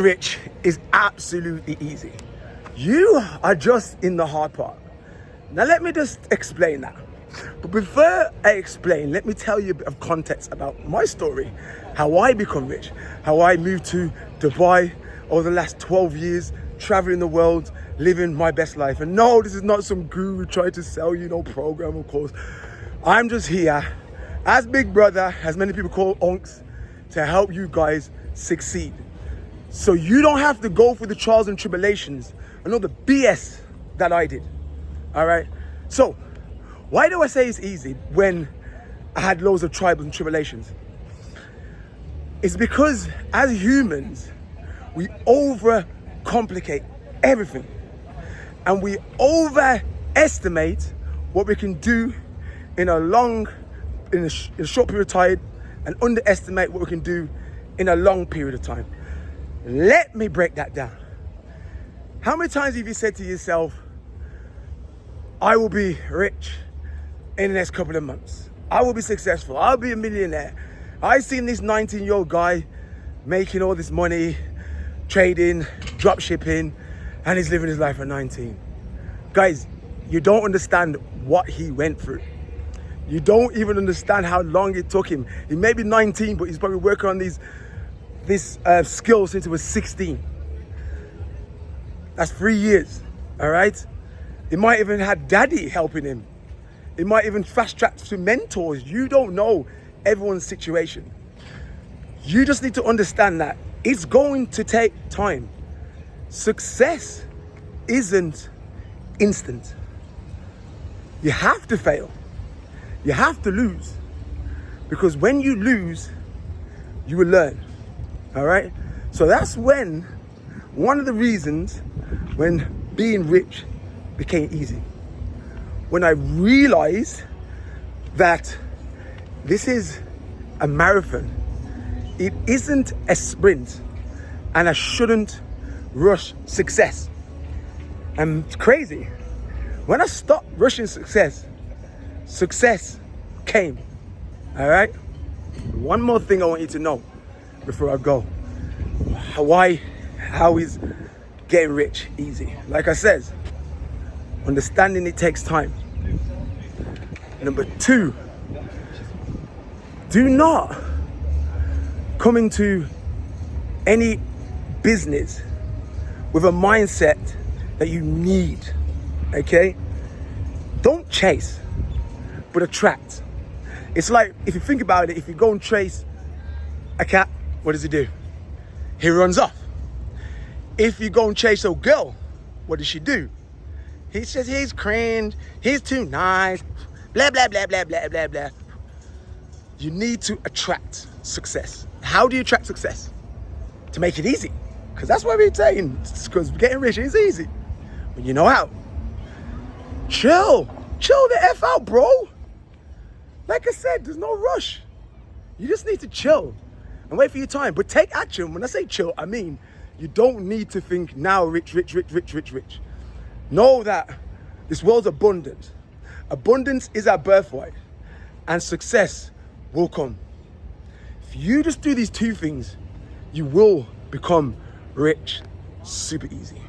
Rich is absolutely easy. You are just in the hard part. Now let me just explain that. But before I explain, let me tell you a bit of context about my story, how I become rich, how I moved to Dubai over the last 12 years, traveling the world, living my best life. And no, this is not some guru trying to sell you no program, of course. I'm just here as big brother, as many people call unks, to help you guys succeed. So you don't have to go through the trials and tribulations and all the BS that I did. All right. So why do I say it's easy when I had loads of trials and tribulations? It's because as humans, we overcomplicate everything. And we overestimate what we can do in a short period of time and underestimate what we can do in a long period of time. Let me break that down. How many times have you said to yourself, I will be rich in the next couple of months. I will be successful. I'll be a millionaire. I've seen this 19-year-old guy making all this money, trading, drop shipping, and he's living his life at 19. Guys, you don't understand what he went through. You don't even understand how long it took him. He may be 19, but he's probably working on these skills since he was 16. That's 3 years, all right? He might even had daddy helping him. He might even fast track to mentors. You don't know everyone's situation. You just need to understand that it's going to take time. Success isn't instant. You have to fail. You have to lose. Because when you lose, you will learn. All right? So that's when, one of the reasons when being rich became easy. When I realized that this is a marathon. It isn't a sprint. And I shouldn't rush success. And it's crazy. When I stopped rushing success, success came. All right? One more thing I want you to know before I go. How is getting rich easy? Like I said, understanding it takes time. Number 2, do not come into any business with a mindset that you need, okay? Don't chase, but attract. It's like, if you think about it, if you go and chase a cat, what does he do? He runs off. If you go and chase a girl, what does she do? He says he's cringe, he's too nice, blah, blah, blah, blah, blah, blah, blah. You need to attract success. How do you attract success? To make it easy. Because that's what we're saying. Because getting rich is easy. When you know how. Chill the F out, bro. Like I said, there's no rush. You just need to chill and wait for your time. But take action. When I say chill, I mean, you don't need to think now rich. Know that this world's abundant. Abundance is our birthright. And success will come. If you just do these 2 things, you will become rich super easy.